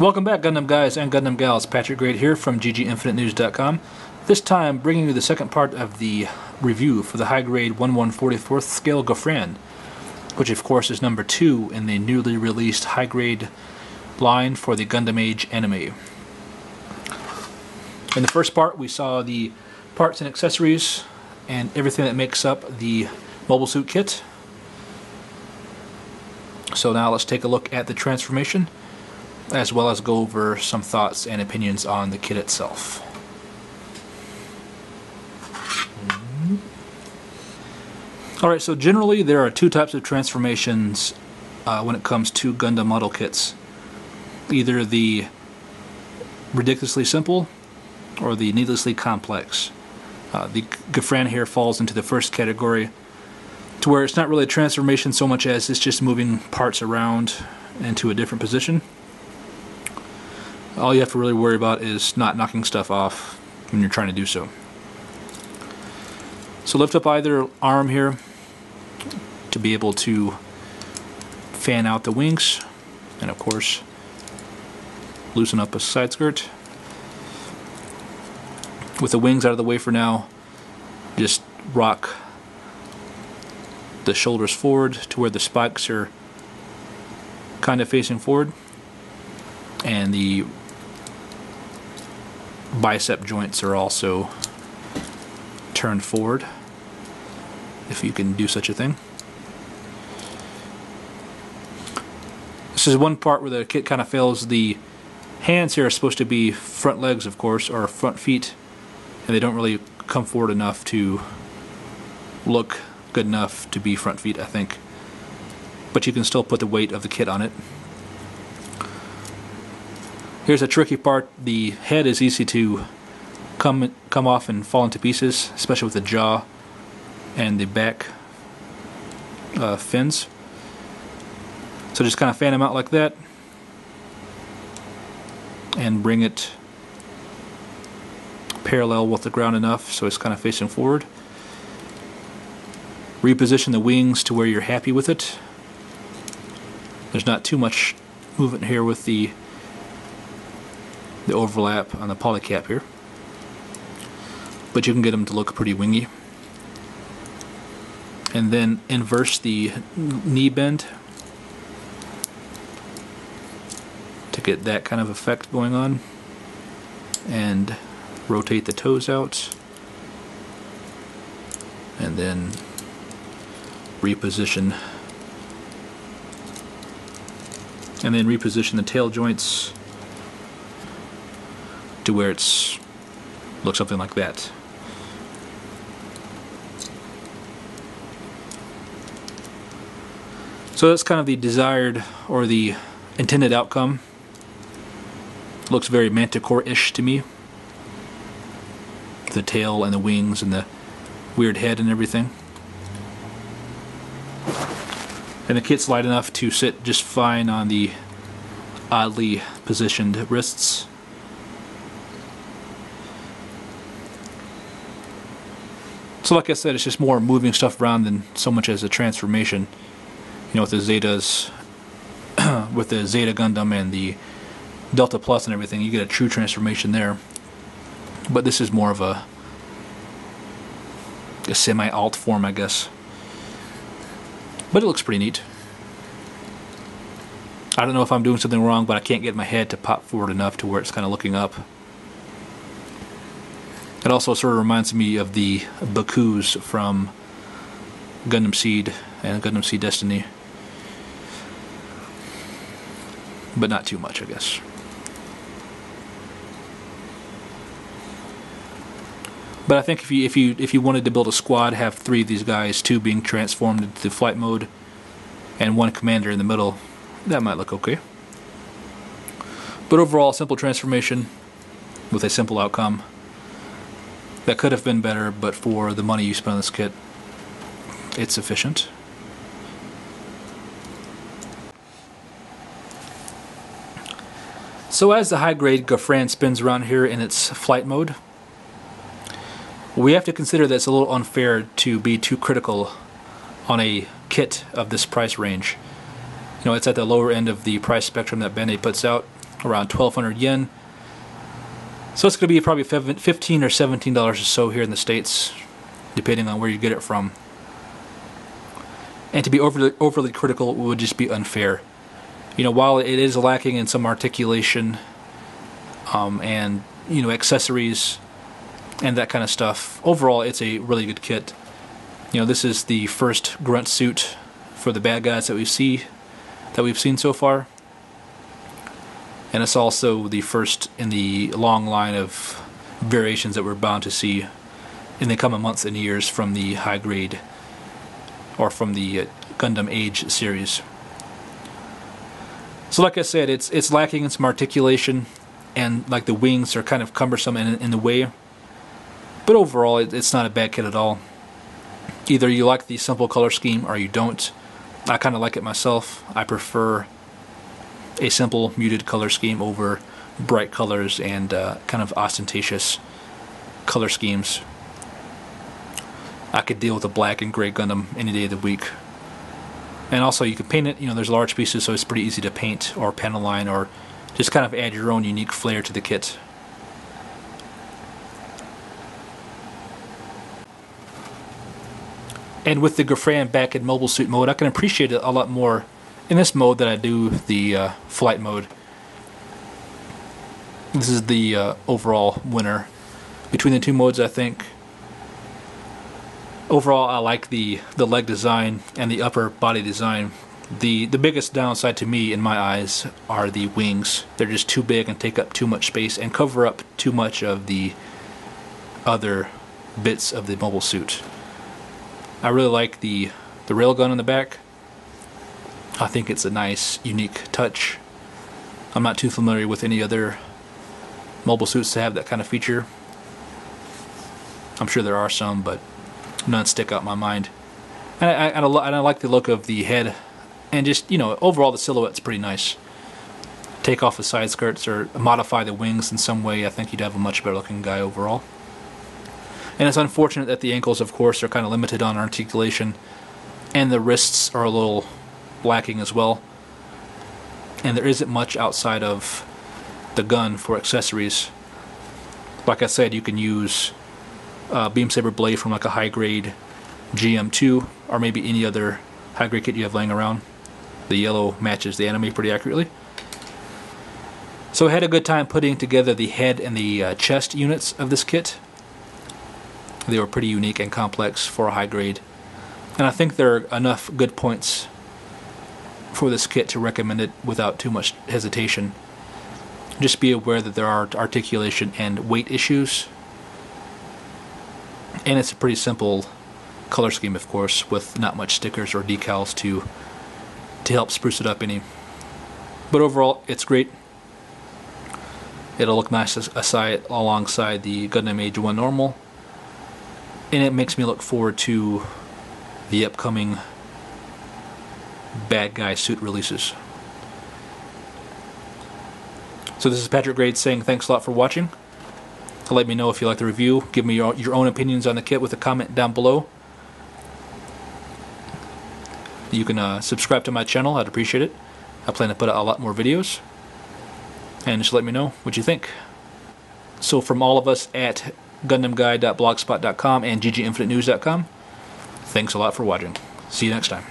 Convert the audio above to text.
Welcome back, Gundam guys and Gundam gals. Patrick Grade here from GGInfiniteNews.com. This time bringing you the second part of the review for the High Grade 1/144th Scale Gafran, which of course is number 2 in the newly released High Grade line for the Gundam Age anime. In the first part we saw the parts and accessories and everything that makes up the mobile suit kit. So now let's take a look at the transformation, as well as go over some thoughts and opinions on the kit itself. Alright, so generally there are two types of transformations when it comes to Gundam model kits. Either the ridiculously simple or the needlessly complex. The Gafran here falls into the first category, to where it's not really a transformation so much as it's just moving parts around into a different position. All you have to really worry about is not knocking stuff off when you're trying to do so. So lift up either arm here to be able to fan out the wings, and of course loosen up a side skirt. With the wings out of the way for now, just rock the shoulders forward to where the spikes are kind of facing forward, and the bicep joints are also turned forward, if you can do such a thing. This is one part where the kit kind of fails. The hands here are supposed to be front legs, of course, or front feet, and they don't really come forward enough to look good enough to be front feet, I think. But you can still put the weight of the kit on it. Here's a tricky part. The head is easy to come off and fall into pieces, especially with the jaw and the back fins. So just kind of fan them out like that and bring it parallel with the ground enough so it's kind of facing forward. Reposition the wings to where you're happy with it. There's not too much movement here with the overlap on the polycap here, but you can get them to look pretty wingy. And then inverse the knee bend to get that kind of effect going on, and rotate the toes out, and then reposition the tail joints to where it's looks something like that. So that's kind of the desired or the intended outcome. Looks very Manticore-ish to me. The tail and the wings and the weird head and everything. And the kit's light enough to sit just fine on the oddly positioned wrists. So like I said, it's just more moving stuff around than so much as a transformation. You know, with the Zetas, with the Zeta Gundam and the Delta Plus and everything, you get a true transformation there. But this is more of a semi-alt form, I guess. But it looks pretty neat. I don't know if I'm doing something wrong, but I can't get my head to pop forward enough to where it's kind of looking up. It also sort of reminds me of the Bakus from Gundam Seed and Gundam Seed Destiny. But not too much, I guess. But I think if you wanted to build a squad, have 3 of these guys, 2 being transformed into flight mode, and 1 commander in the middle, that might look okay. But overall, simple transformation with a simple outcome. That could have been better, but for the money you spent on this kit, it's sufficient. So as the High Grade Gafran spins around here in its flight mode, we have to consider that it's a little unfair to be too critical on a kit of this price range. You know, it's at the lower end of the price spectrum that Bandai puts out, around 1,200 yen. So it's going to be probably $15 or $17 or so here in the States, depending on where you get it from. And to be overly critical would just be unfair. You know, while it is lacking in some articulation and, you know, accessories and that kind of stuff, overall it's a really good kit. You know, this is the first grunt suit for the bad guys that we've seen so far. And it's also the first in the long line of variations that we're bound to see in the coming months and years from the High Grade, or from the Gundam Age series. So like I said, it's lacking in some articulation, and like the wings are kind of cumbersome in the way. But overall, it's not a bad kit at all. Either you like the simple color scheme or you don't. I kind of like it myself. I prefer a simple muted color scheme over bright colors and kind of ostentatious color schemes. I could deal with a black and gray Gundam any day of the week. And also you can paint it, you know, there's large pieces, so it's pretty easy to paint or panel line or just kind of add your own unique flair to the kit. And with the Gafran back in mobile suit mode, I can appreciate it a lot more in this mode than I do the flight mode. This is the overall winner between the two modes, I think. Overall, I like the leg design and the upper body design. The biggest downside to me, in my eyes, are the wings. They're just too big and take up too much space and cover up too much of the other bits of the mobile suit. I really like the railgun on the back. I think it's a nice, unique touch. I'm not too familiar with any other mobile suits that have that kind of feature. I'm sure there are some, but none stick out in my mind. And I like the look of the head, and just, you know, overall the silhouette's pretty nice. Take off the side skirts or modify the wings in some way, I think you'd have a much better looking guy overall. And it's unfortunate that the ankles, of course, are kind of limited on articulation, and the wrists are a little lacking as well. And there isn't much outside of the gun for accessories. Like I said, you can use beam saber blade from like a high grade GM2 or maybe any other high grade kit you have laying around. The yellow matches the anime pretty accurately. So I had a good time putting together the head and the chest units of this kit. They were pretty unique and complex for a high grade, and I think there are enough good points for this kit to recommend it without too much hesitation. Just be aware that there are articulation and weight issues, and it's a pretty simple color scheme, of course, with not much stickers or decals to help spruce it up any. But overall, it's great. It'll look nice alongside the Gundam Age 1 normal, and it makes me look forward to the upcoming bad guy suit releases. So this is Patrick Grade saying thanks a lot for watching. Let me know if you like the review. Give me your own opinions on the kit with a comment down below. You can subscribe to my channel. I'd appreciate it. I plan to put out a lot more videos. And just let me know what you think. So from all of us at GundamGuide.blogspot.com and GGInfiniteNews.com, thanks a lot for watching. See you next time.